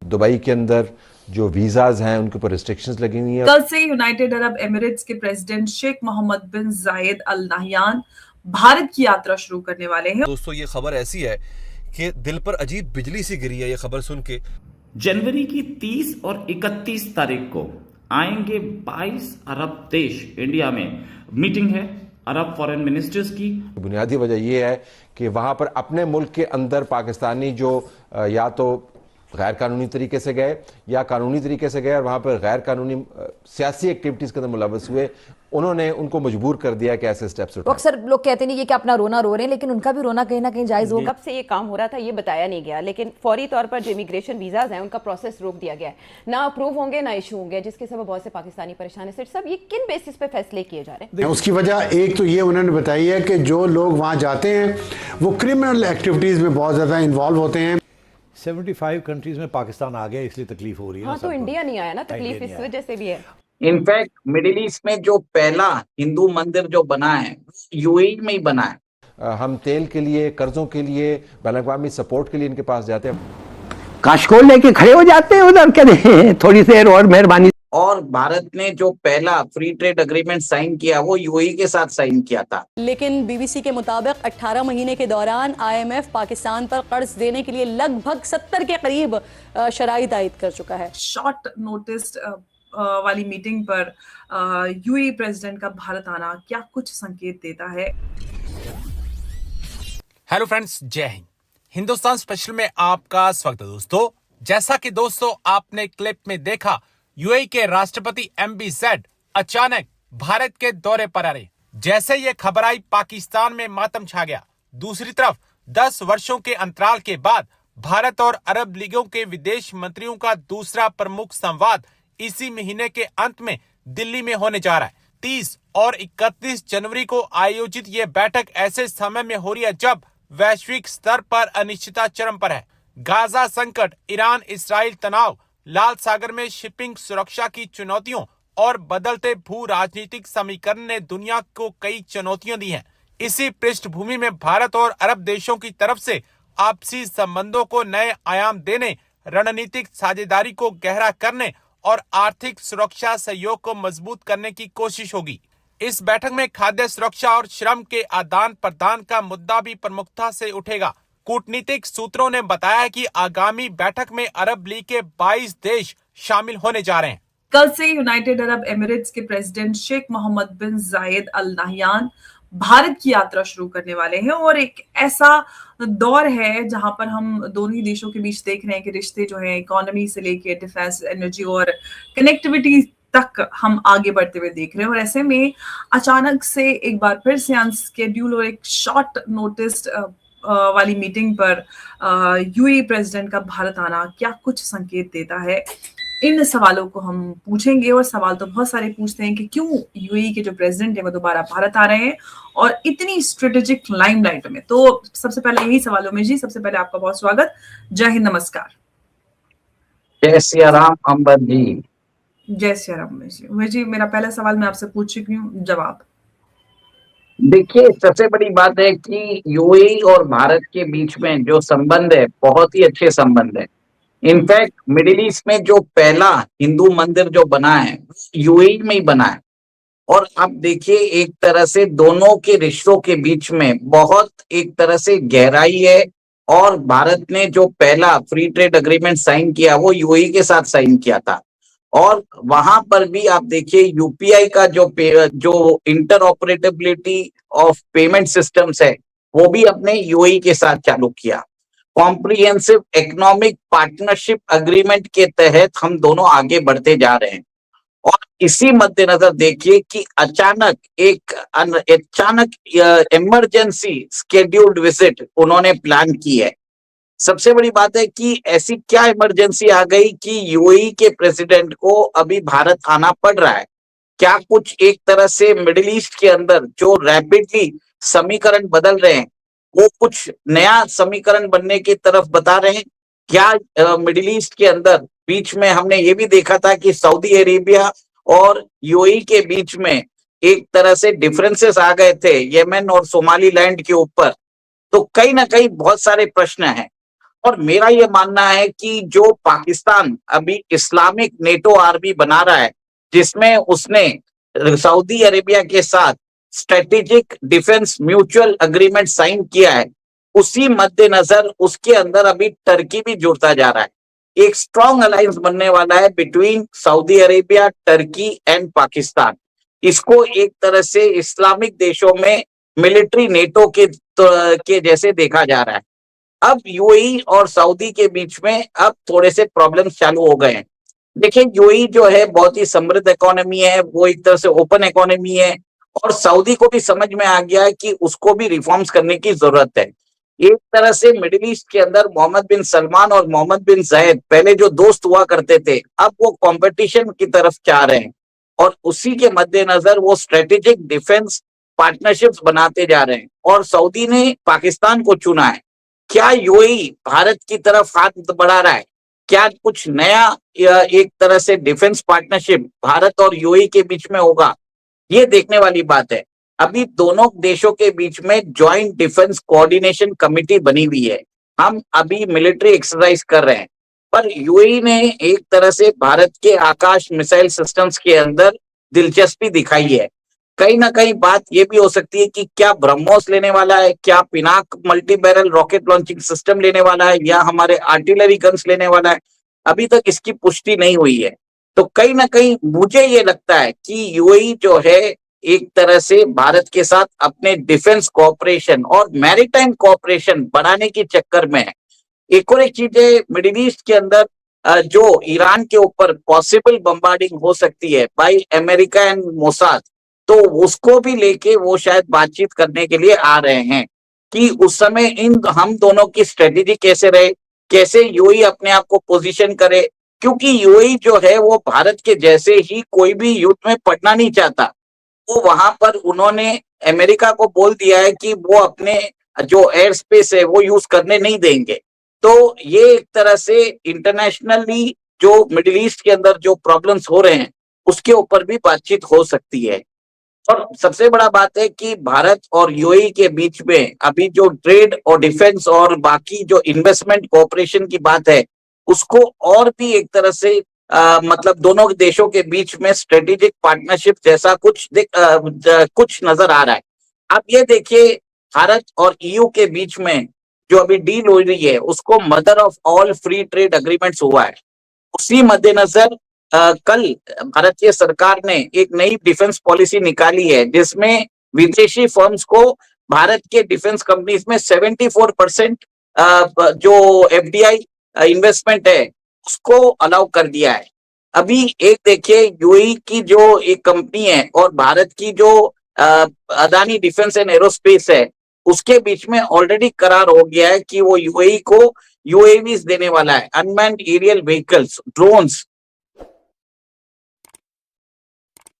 Dubai के अंदर जो वीज़ाज हैं उनके ऊपर रिस्ट्रिक्शंस लगी हुई हैं। कल से यूनाइटेड अरब एमिरेट्स के प्रेसिडेंट शेख मोहम्मद बिन जायद अल नहयान भारत की यात्रा शुरू करने वाले हैं। दोस्तों, ये खबर ऐसी है कि दिल पर अजीब बिजली सी गिरी है ये खबर सुन के। जनवरी की 30 और 31 तारीख को आएंगे 22 अरब देश इंडिया में। मीटिंग है अरब फॉरेन मिनिस्टर्स की। बुनियादी वजह यह है कि वहाँ पर अपने मुल्क के अंदर पाकिस्तानी जो या तो गैर कानूनी तरीके से गए या कानूनी तरीके से गए और वहाँ पर गैर कानूनी सियासी एक्टिविटीज़ के अंदर मुलव्वस हुए, उन्होंने उनको मजबूर कर दिया कि ऐसे स्टेप्स उठाएं। अक्सर लोग कहते नहीं कि अपना रोना रो रहे हैं, लेकिन उनका भी रोना कहीं ना कहीं जायज़ होगा। कब से ये काम हो रहा था ये बताया नहीं गया, लेकिन फौरी तौर पर जो इमिग्रेशन वीज़ाज हैं उनका प्रोसेस रोक दिया गया है। ना अप्रूव होंगे ना इशू होंगे, जिसके सबब बहुत से पाकिस्तानी परेशान है। सिर्फ सब ये किन बेसिस पे फैसले किए जा रहे हैं? उसकी वजह एक तो ये उन्होंने बताई है कि जो लोग वहाँ जाते हैं वो क्रिमिनल एक्टिविटीज़ में बहुत ज़्यादा इन्वॉल्व होते हैं। 75 कंट्रीज में पाकिस्तान आ गया, इसलिए तकलीफ हो रही है। हाँ, तो इंडिया नहीं आया ना, तकलीफ इस वजह से भी है। इनफैक्ट मिडिल ईस्ट में जो पहला हिंदू मंदिर जो बना है यूएई में ही बना है। हम तेल के लिए, कर्जों के लिए, बैन-अ-अक़वामी सपोर्ट के लिए इनके पास जाते हैं। काशकोल लेके खड़े हो जाते हैं उधर, कहते थोड़ी देर और मेहरबानी। और भारत ने जो पहला फ्री ट्रेड एग्रीमेंट साइन किया वो यूएई के साथ साइन किया था। लेकिन बीबीसी के मुताबिक 18 महीने के दौरान आईएमएफ पाकिस्तान पर कर्ज देने के लिए लगभग 70 के करीब शराइत आयद कर चुका है। शॉर्ट नोटिस वाली मीटिंग पर यूएई प्रेसिडेंट का भारत आना क्या कुछ संकेत देता है? हेलो फ्रेंड्स, जय हिंद। हिंदुस्तान स्पेशल में आपका स्वागत है दोस्तों। जैसा कि दोस्तों आपने क्लिप में देखा, यूएई के राष्ट्रपति MBZ अचानक भारत के दौरे पर आ रहे। जैसे ये खबर आई, पाकिस्तान में मातम छा गया। दूसरी तरफ 10 वर्षों के अंतराल के बाद भारत और अरब लीगों के विदेश मंत्रियों का दूसरा प्रमुख संवाद इसी महीने के अंत में दिल्ली में होने जा रहा है। 30 और 31 जनवरी को आयोजित ये बैठक ऐसे समय में हो रही है जब वैश्विक स्तर पर अनिश्चितता चरम पर है। गाजा संकट, ईरान इसराइल तनाव, लाल सागर में शिपिंग सुरक्षा की चुनौतियों और बदलते भू राजनीतिक समीकरण ने दुनिया को कई चुनौतियां दी हैं। इसी पृष्ठभूमि में भारत और अरब देशों की तरफ से आपसी संबंधों को नए आयाम देने, रणनीतिक साझेदारी को गहरा करने और आर्थिक सुरक्षा सहयोग को मजबूत करने की कोशिश होगी। इस बैठक में खाद्य सुरक्षा और श्रम के आदान प्रदान का मुद्दा भी प्रमुखता से उठेगा। कूटनीतिक सूत्रों ने बताया है कि आगामी बैठक में अरब लीग के 22 देश शामिल होने जा रहे हैं। कल से यूनाइटेड अरब एमिरेट्स के प्रेसिडेंट शेख मोहम्मद बिन जायद अल नहयान भारत की यात्रा शुरू करने वाले हैं और एक ऐसा दौर है जहां पर हम दोनों ही देशों के बीच देख रहे हैं कि रिश्ते जो है इकोनॉमी से लेके डिफेंस, एनर्जी और कनेक्टिविटी तक हम आगे बढ़ते हुए देख रहे हैं। और ऐसे में अचानक से एक बार फिर से अनस्केड्यूल और एक शॉर्ट नोटिस वाली मीटिंग पर यूएई प्रेसिडेंट का भारत आना क्या कुछ संकेत देता है? इन सवालों को हम पूछेंगे और सवाल तो बहुत सारे पूछते हैं कि क्यों यूएई के जो प्रेसिडेंट है वो दोबारा भारत आ रहे हैं और इतनी स्ट्रेटेजिक लाइमलाइट में। तो सबसे पहले यही सवालों में जी, सबसे पहले आपका बहुत स्वागत। जय हिंद, नमस्कार। जय सिया राम अंबर जी। जय सिया राम जी। मेरा पहला सवाल मैं आपसे पूछ चुकी हूँ, जवाब। देखिए, सबसे बड़ी बात है कि यूएई और भारत के बीच में जो संबंध है बहुत ही अच्छे संबंध है। इनफैक्ट मिडिल ईस्ट में जो पहला हिंदू मंदिर जो बना है यूएई में ही बना है। और आप देखिए, एक तरह से दोनों के रिश्तों के बीच में बहुत एक तरह से गहराई है। और भारत ने जो पहला फ्री ट्रेड एग्रीमेंट साइन किया वो यूएई के साथ साइन किया था। और वहां पर भी आप देखिए, यूपीआई का जो इंटरऑपरेटेबिलिटी ऑफ पेमेंट सिस्टम्स है वो भी अपने यूएई के साथ चालू किया। कॉम्प्रिहेंसिव इकोनॉमिक पार्टनरशिप एग्रीमेंट के तहत हम दोनों आगे बढ़ते जा रहे हैं। और इसी मद्देनजर देखिए कि अचानक इमरजेंसी स्केड्यूल्ड विजिट उन्होंने प्लान की है। सबसे बड़ी बात है कि ऐसी क्या इमरजेंसी आ गई कि यूएई के प्रेसिडेंट को अभी भारत आना पड़ रहा है? क्या कुछ एक तरह से मिडिल ईस्ट के अंदर जो रैपिडली समीकरण बदल रहे हैं वो कुछ नया समीकरण बनने की तरफ बता रहे हैं? क्या मिडिल ईस्ट के अंदर बीच में हमने ये भी देखा था कि सऊदी अरेबिया और यूएई के बीच में एक तरह से डिफरेंसेस आ गए थे येमेन और सोमालीलैंड के ऊपर। तो कहीं ना कहीं बहुत सारे प्रश्न हैं। और मेरा ये मानना है कि जो पाकिस्तान अभी इस्लामिक नेटो आर्मी बना रहा है, जिसमें उसने सऊदी अरेबिया के साथ strategic defence mutual agreement sign किया है, उसी मद्देनजर उसके अंदर अभी टर्की भी जुड़ता जा रहा है। एक स्ट्रॉन्ग अलायंस बनने वाला है between Saudi Arabia, Turkey and Pakistan. इसको एक तरह से इस्लामिक देशों में मिलिट्री नेटो के जैसे देखा जा रहा है। अब यूएई और सऊदी के बीच में अब थोड़े से प्रॉब्लम्स चालू हो गए हैं। देखिए, यूएई जो है बहुत ही समृद्ध इकोनॉमी है, वो एक तरह से ओपन इकोनॉमी है, और सऊदी को भी समझ में आ गया है कि उसको भी रिफॉर्म्स करने की जरूरत है। एक तरह से मिडिल ईस्ट के अंदर मोहम्मद बिन सलमान और मोहम्मद बिन जायद पहले जो दोस्त हुआ करते थे, अब वो कंपटीशन की तरफ जा रहे हैं, और उसी के मद्देनजर वो स्ट्रेटेजिक डिफेंस पार्टनरशिप्स बनाते जा रहे हैं। और सऊदी ने पाकिस्तान को चुना है। क्या यूएई भारत की तरफ हाथ बढ़ा रहा है? क्या कुछ नया एक तरह से डिफेंस पार्टनरशिप भारत और यूएई के बीच में होगा? ये देखने वाली बात है। अभी दोनों देशों के बीच में ज्वाइंट डिफेंस कोऑर्डिनेशन कमिटी बनी हुई है। हम अभी मिलिट्री एक्सरसाइज कर रहे हैं, पर यूएई ने एक तरह से भारत के आकाश मिसाइल सिस्टम्स के अंदर दिलचस्पी दिखाई है। कहीं ना कहीं बात यह भी हो सकती है कि क्या ब्रह्मोस लेने वाला है, क्या Pinaka multi barrel rocket launching system लेने वाला है, या हमारे आर्टिलरी गन्स लेने वाला है। अभी तक इसकी पुष्टि नहीं हुई है। तो कहीं ना कहीं मुझे ये लगता है कि यूएई जो है एक तरह से भारत के साथ अपने डिफेंस कोऑपरेशन और मैरीटाइम कोऑपरेशन बढ़ाने के चक्कर में है। एक और एक चीज है, मिडिल ईस्ट के अंदर जो ईरान के ऊपर पॉसिबल बम्बार्डिंग हो सकती है बाय अमेरिका एंड मोसाद, तो उसको भी लेके वो शायद बातचीत करने के लिए आ रहे हैं कि उस समय हम दोनों की स्ट्रेटेजी कैसे रहे, कैसे यूएई अपने आप को पोजीशन करे, क्योंकि यूएई जो है वो भारत के जैसे ही कोई भी युद्ध में पड़ना नहीं चाहता। वो वहां पर उन्होंने अमेरिका को बोल दिया है कि वो अपने जो एयर स्पेस है वो यूज करने नहीं देंगे। तो ये एक तरह से इंटरनेशनली जो मिडिल ईस्ट के अंदर जो प्रॉब्लम्स हो रहे हैं उसके ऊपर भी बातचीत हो सकती है। और सबसे बड़ा बात है कि भारत और यूएई के बीच में अभी जो ट्रेड और डिफेंस और बाकी जो इन्वेस्टमेंट कोऑपरेशन की बात है, उसको और भी एक तरह से मतलब दोनों देशों के बीच में स्ट्रेटेजिक पार्टनरशिप जैसा कुछ नजर आ रहा है। अब ये देखिए, भारत और ईयू के बीच में जो अभी डील हो रही है उसको mother of all free trade agreements हुआ है। उसी मद्देनजर कल भारतीय सरकार ने एक नई डिफेंस पॉलिसी निकाली है, जिसमें विदेशी फर्म्स को भारत के डिफेंस कंपनीज में 74% जो एफडीआई इन्वेस्टमेंट है उसको अलाउ कर दिया है। अभी एक देखिए, यूएई की जो एक कंपनी है और भारत की जो अदानी डिफेंस एंड एरोस्पेस है, उसके बीच में ऑलरेडी करार हो गया है कि वो यूएई को यूएवीज देने वाला है, अनमैन्ड एरियल व्हीकल्स, ड्रोन्स,